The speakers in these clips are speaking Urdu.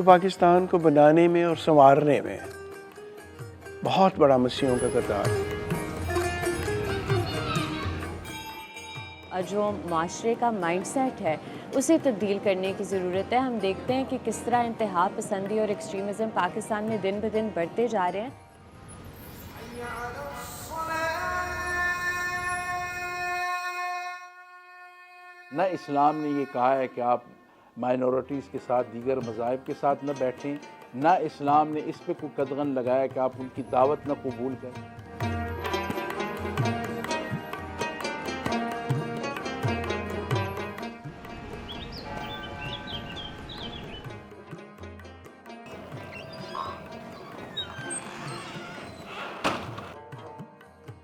پاکستان کو بنانے میں اور سنوارنے میں بہت بڑا مسیحوں کا کردار ہے۔ جو معاشرے کا مائنڈ سیٹ ہے اسے تبدیل کرنے کی ضرورت ہے۔ ہم دیکھتے ہیں کہ کس طرح انتہا پسندی اور ایکسٹریمزم پاکستان میں دن بہ دن بڑھتے جا رہے ہیں۔ نہ اسلام نے یہ کہا ہے کہ آپ مائنورٹیز کے ساتھ، دیگر مذاہب کے ساتھ نہ بیٹھیں، نہ اسلام نے اس پہ کوئی قدغن لگایا کہ آپ ان کی دعوت نہ قبول کریں۔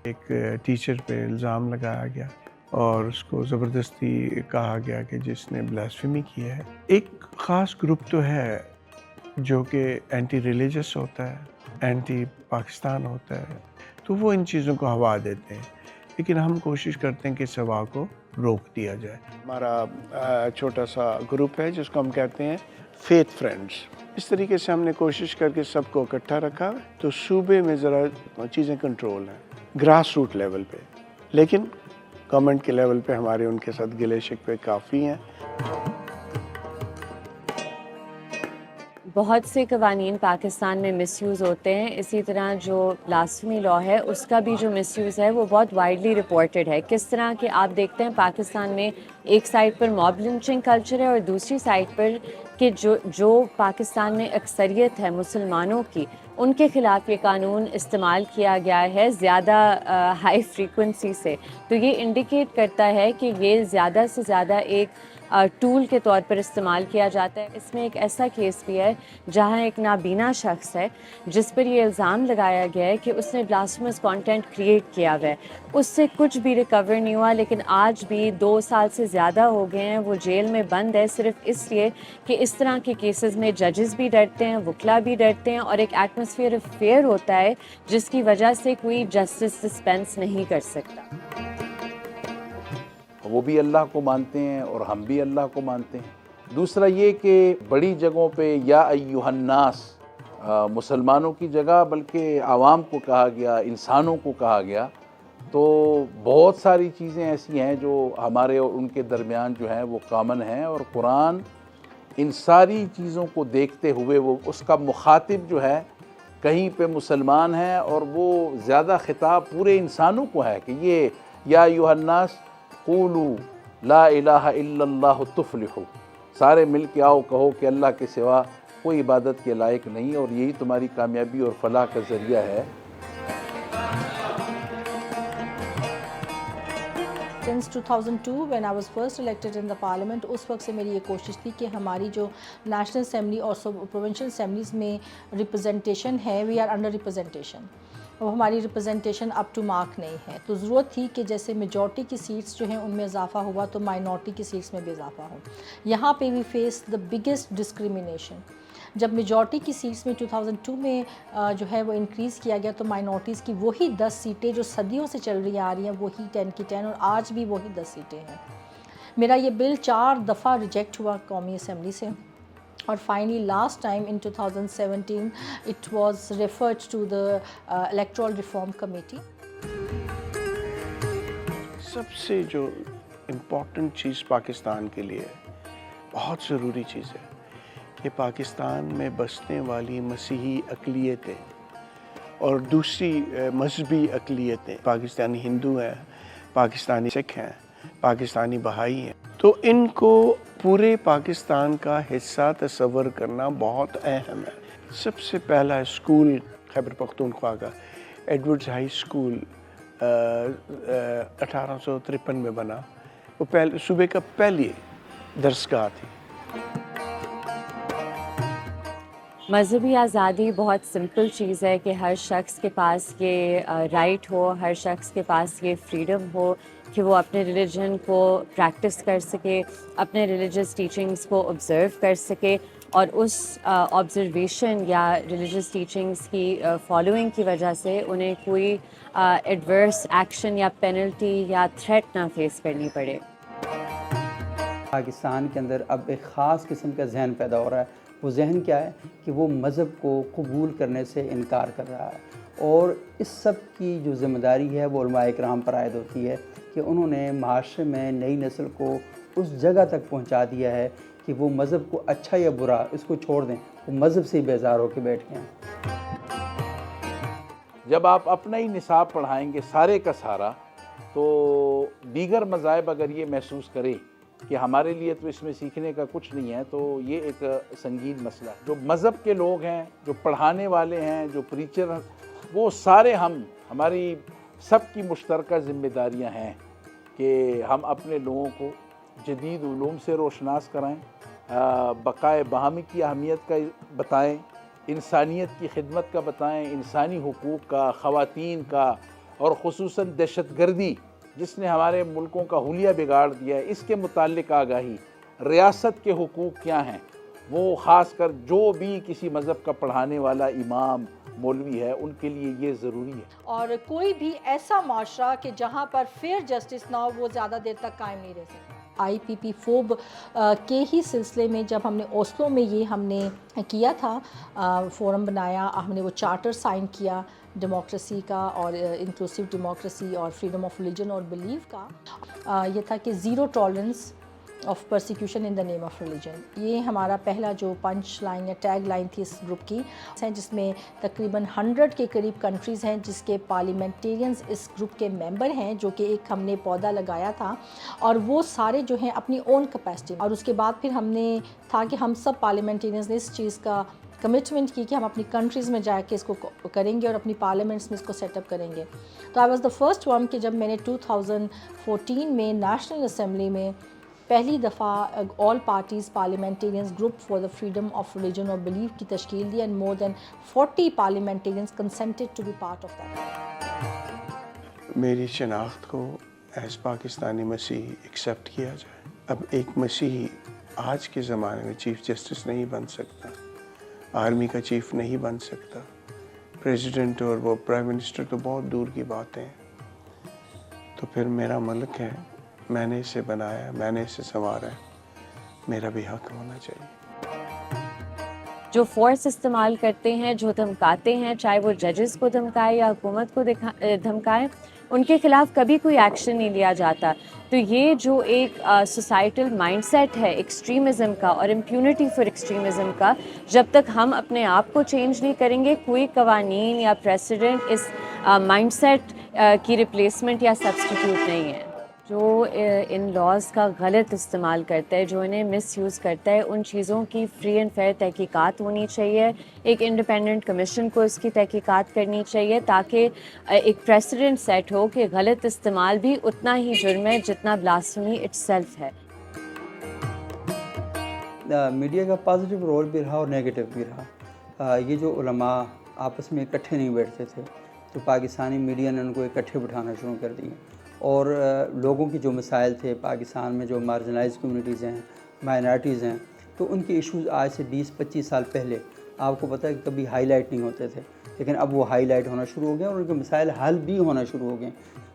ایک ٹیچر پہ الزام لگایا گیا اور اس کو زبردستی کہا گیا کہ جس نے بلاسفیمی کی ہے۔ ایک خاص گروپ تو ہے جو کہ اینٹی ریلیجس ہوتا ہے، اینٹی پاکستان ہوتا ہے، تو وہ ان چیزوں کو ہوا دیتے ہیں، لیکن ہم کوشش کرتے ہیں کہ اس ہوا کو روک دیا جائے۔ ہمارا چھوٹا سا گروپ ہے جس کو ہم کہتے ہیں فیتھ فرینڈز۔ اس طریقے سے ہم نے کوشش کر کے سب کو اکٹھا رکھا، تو صوبے میں ذرا چیزیں کنٹرول ہیں گراس روٹ لیول پہ، لیکن گورنمنٹ کے لیول پہ ہمارے ان کے ساتھ گلے شکوے کافی ہیں۔ بہت سے قوانین پاکستان میں مس یوز ہوتے ہیں، اسی طرح جو بلاسفیمی لا ہے اس کا بھی جو مس یوز ہے وہ بہت وائڈلی رپورٹڈ ہے۔ کس طرح کہ آپ دیکھتے ہیں پاکستان میں ایک سائڈ پر موب لنچنگ کلچر ہے اور دوسری سائڈ پر کہ جو پاکستان میں اکثریت ہے مسلمانوں کی، ان کے خلاف یہ قانون استعمال کیا گیا ہے زیادہ ہائی فریکوینسی سے، تو یہ انڈیکیٹ کرتا ہے کہ یہ زیادہ سے زیادہ ایک ٹول کے طور پر استعمال کیا جاتا ہے۔ اس میں ایک ایسا کیس بھی ہے جہاں ایک نابینا شخص ہے جس پر یہ الزام لگایا گیا ہے کہ اس نے بلاسفیمس کانٹینٹ کریٹ کیا ہوا ہے، اس سے کچھ بھی ریکور نہیں ہوا، لیکن آج بھی 2 سال سے زیادہ ہو گئے ہیں وہ جیل میں بند ہے، صرف اس لیے کہ اس طرح کے کیسز میں ججز بھی ڈرتے ہیں، وکلا بھی ڈرتے ہیں، اور ایک ایٹماسفیئر آف فیئر ہوتا ہے جس کی وجہ سے کوئی جسٹس سسپینس نہیں کر سکتا۔ وہ بھی اللہ کو مانتے ہیں اور ہم بھی اللہ کو مانتے ہیں۔ دوسرا یہ کہ بڑی جگہوں پہ یا ایھا الناس مسلمانوں کی جگہ بلکہ عوام کو کہا گیا، انسانوں کو کہا گیا، تو بہت ساری چیزیں ایسی ہیں جو ہمارے اور ان کے درمیان جو ہیں وہ کامن ہیں، اور قرآن ان ساری چیزوں کو دیکھتے ہوئے وہ اس کا مخاطب جو ہے کہیں پہ مسلمان ہے، اور وہ زیادہ خطاب پورے انسانوں کو ہے کہ یہ یا ایھا الناس قولوا لا الہ الا اللہ تفلحوا، سارے مل کے آؤ کہو کہ اللہ کے سوا کوئی عبادت کے لائق نہیں، اور یہی تمہاری کامیابی اور فلاح کا ذریعہ ہے۔ Since 2002 when I was first elected in the parliament، اس وقت سے میری یہ کوشش تھی کہ ہماری جو نیشنل اسمبلی اور پروونشل اسمبلیز میں ریپرزنٹیشن ہے، وی آر انڈر ریپرزنٹیشن، اور ہماری ریپرزنٹیشن اپ ٹو مارک نہیں ہے، تو ضرورت تھی کہ جیسے میجورٹی کی سیٹس جو ہیں ان میں اضافہ ہوا تو مائنورٹی کی سیٹس میں بھی اضافہ ہو۔ یہاں پہ وی فیس دا بگیسٹ ڈسکریمنیشن۔ جب میجورٹی کی سیٹس میں 2002 میں جو ہے وہ انکریز کیا گیا تو مائنورٹیز کی وہی 10 سیٹیں جو صدیوں سے چل رہی آ رہی ہیں وہی 10 کی 10، اور آج بھی وہی 10 سیٹیں ہیں۔ میرا یہ بل 4 دفعہ ریجیکٹ ہوا قومی اسمبلی سے، اور finally last time in 2017 it was referred to the electoral reform committee. سب سے جو امپورٹنٹ چیز پاکستان کے لیے بہت ضروری چیز ہے کہ پاکستان میں بسنے والی مسیحی اقلیتیں اور دوسری مذہبی اقلیتیں، پاکستانی ہندو ہیں، پاکستانی سکھ ہیں، پاکستانی بہائی ہیں، تو ان کو پورے پاکستان کا حصہ تصور کرنا بہت اہم ہے۔ سب سے پہلا اسکول خیبر پختونخوا کا ایڈورڈز ہائی اسکول 1853 میں بنا، وہ صوبے کا پہلی درسگاہ تھی۔ مذہبی آزادی بہت سمپل چیز ہے کہ ہر شخص کے پاس یہ رائٹ ہو، ہر شخص کے پاس یہ فریڈم ہو کہ وہ اپنے ریلیجن کو پریکٹس کر سکے، اپنے ریلیجس ٹیچنگز کو آبزرو کر سکے، اور اس آبزرویشن یا ریلیجس ٹیچنگز کی فالوئنگ کی وجہ سے انہیں کوئی ایڈورس ایکشن یا پینلٹی یا تھریٹ نہ فیس کرنی پڑے۔ پاکستان کے اندر اب ایک خاص قسم کا ذہن پیدا ہو رہا ہے، وہ ذہن کیا ہے کہ وہ مذہب کو قبول کرنے سے انکار کر رہا ہے، اور اس سب کی جو ذمہ داری ہے وہ علماء کرام پر عائد ہوتی ہے کہ انہوں نے معاشرے میں نئی نسل کو اس جگہ تک پہنچا دیا ہے کہ وہ مذہب کو اچھا یا برا اس کو چھوڑ دیں، وہ مذہب سے ہی بیزار ہو کے بیٹھ گئے ہیں۔ جب آپ اپنا ہی نصاب پڑھائیں گے سارے کا سارا، تو دیگر مذاہب اگر یہ محسوس کرے کہ ہمارے لیے تو اس میں سیکھنے کا کچھ نہیں ہے، تو یہ ایک سنگین مسئلہ ہے۔ جو مذہب کے لوگ ہیں، جو پڑھانے والے ہیں، جو پریچر ہیں، وہ سارے ہماری سب کی مشترکہ ذمہ داریاں ہیں کہ ہم اپنے لوگوں کو جدید علوم سے روشناس کرائیں، بقائے باہمی کی اہمیت کا بتائیں، انسانیت کی خدمت کا بتائیں، انسانی حقوق کا، خواتین کا، اور خصوصاً دہشت گردی جس نے ہمارے ملکوں کا حلیہ بگاڑ دیا ہے، اس کے متعلق آگاہی، ریاست کے حقوق کیا ہیں، وہ خاص کر جو بھی کسی مذہب کا پڑھانے والا امام مولوی ہے ان کے لیے یہ ضروری ہے۔ اور کوئی بھی ایسا معاشرہ کہ جہاں پر فیئر جسٹس نہ ہو وہ زیادہ دیر تک قائم نہیں رہ سکتا۔ آئی پی پی فوب کے ہی سلسلے میں جب ہم نے اوسلو میں یہ ہم نے کیا تھا، فورم بنایا، ہم نے وہ چارٹر سائن کیا ڈیموکریسی کا، اور انکلوسیو ڈیموکریسی اور فریڈم آف ریلیجن اور بلیف کا، یہ تھا کہ zero tolerance of persecution in the name of religion. یہ ہمارا پہلا جو پنچ لائن یا ٹیگ لائن تھی اس گروپ کی، جس میں تقریباً 100 کے قریب کنٹریز ہیں جس کے پارلیمنٹیرینز اس گروپ کے ممبر ہیں، جو کہ ایک ہم نے پودا لگایا تھا، اور وہ سارے جو ہیں اپنی اون کیپیسٹی، اور اس کے بعد پھر ہم نے تھا کہ ہم سب پارلیمنٹیرینز نے اس چیز کا کمٹمنٹ کی کہ ہم اپنی کنٹریز میں جا کے اس کو کریں گے اور اپنی پارلیمنٹس میں اس کو سیٹ اپ کریں گے۔ تو I was the first one کہ جب میں نے 2014 میں نیشنل اسمبلی میں پہلی دفعہ all parties parliamentarians group for the freedom of religion اور بلیف کی تشکیل دی، and more than 40 parliamentarians consented to be part of that. میری شناخت کو ایز پاکستانی مسیحی ایکسیپٹ کیا جائے۔ اب ایک مسیحی آج کے زمانے میں چیف جسٹس نہیں بن سکتا، آرمی کا چیف نہیں بن سکتا، پریزیڈنٹ اور وہ پرائم منسٹر تو بہت دور کی باتیں ہیں۔ تو پھر میرا ملک ہے، میں نے اسے بنایا، میں نے اسے سنوارا ہے، میرا بھی حق ہونا چاہیے۔ جو فورس استعمال کرتے ہیں، جو دھمکاتے ہیں، چاہے وہ ججز کو دھمکائے یا حکومت کو دھمکائے، ان کے خلاف کبھی کوئی ایکشن نہیں لیا جاتا۔ تو یہ جو ایک سوسائٹل مائنڈ سیٹ ہے ایکسٹریمزم کا اور امپیونٹی فار ایکسٹریمزم کا، جب تک ہم اپنے آپ کو چینج نہیں کریں گے، کوئی قوانین یا پریسیڈنٹ اس مائنڈ سیٹ کی ریپلیسمنٹ یا سبسٹیٹیوٹ نہیں ہے۔ جو ان لاز کا غلط استعمال کرتا ہے، جو انہیں مس یوز کرتا ہے، ان چیزوں کی فری اینڈ فیئر تحقیقات ہونی چاہیے، ایک انڈیپینڈنٹ کمیشن کو اس کی تحقیقات کرنی چاہیے، تاکہ ایک پریسیڈنٹ سیٹ ہو کہ غلط استعمال بھی اتنا ہی جرم ہے جتنا بلاسفیمی اٹ سیلف ہے۔ میڈیا کا پازیٹیو رول بھی رہا اور نیگیٹو بھی رہا۔ یہ جو علماء آپس میں اکٹھے نہیں بیٹھتے تھے، تو پاکستانی میڈیا نے ان کو اکٹھے بٹھانا شروع کر دیے، اور لوگوں کی جو مسائل تھے پاکستان میں، جو مارجنائز کمیونٹیز ہیں، مائنارٹیز ہیں، تو ان کے ایشوز آج سے 20-25 سال پہلے آپ کو پتہ ہے کہ کبھی ہائی لائٹ نہیں ہوتے تھے، لیکن اب وہ ہائی لائٹ ہونا شروع ہو گئے اور ان کے مسائل حل بھی ہونا شروع ہو گئے۔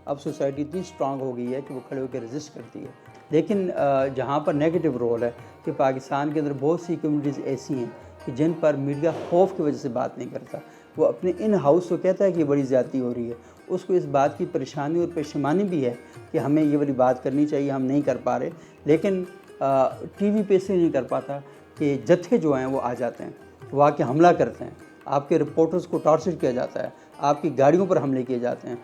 اب سوسائٹی اتنی اسٹرانگ ہو گئی ہے کہ وہ کھڑے ہو کے رزسٹ کرتی ہے۔ لیکن جہاں پر نیگیٹو رول ہے کہ پاکستان کے اندر بہت سی کمیونٹیز ایسی ہیں کہ جن پر میڈیا خوف کی وجہ سے بات نہیں کرتا، وہ اپنے ان ہاؤس کو کہتا ہے کہ یہ بڑی زیادتی ہو رہی ہے، اس کو اس بات کی پریشانی اور پشیمانی بھی ہے کہ ہمیں یہ والی بات کرنی چاہیے، ہم نہیں کر پا رہے، لیکن ٹی وی پہ سے نہیں کر پاتا کہ جتھے جو ہیں وہ آ جاتے ہیں، وہ آ کے حملہ کرتے ہیں، آپ کے رپورٹرز کو ٹارچر کیا جاتا ہے، آپ کی گاڑیوں پر حملے کیے جاتے ہیں۔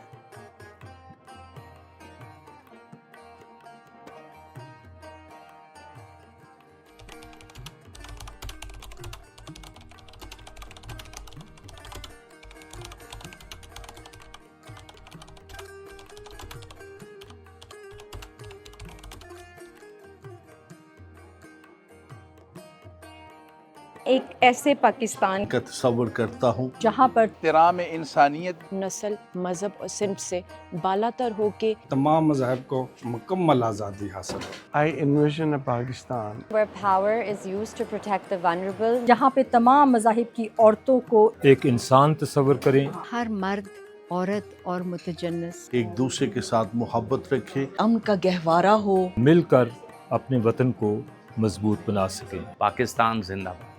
ایک ایسے پاکستان کا تصور کرتا ہوں جہاں پر احترام انسانیت، نسل، مذہب اور صنف سے بالاتر ہو کے تمام مذاہب کو مکمل آزادی حاصل ہو۔ I envision a Pakistan where power is used to protect the vulnerable. جہاں پہ تمام مذاہب کی عورتوں کو ایک انسان تصور کریں، ہر مرد، عورت اور متجنس ایک دوسرے کے ساتھ محبت رکھے، امن کا گہوارہ ہو، مل کر اپنے وطن کو مضبوط بنا سکیں۔ پاکستان زندہ باد۔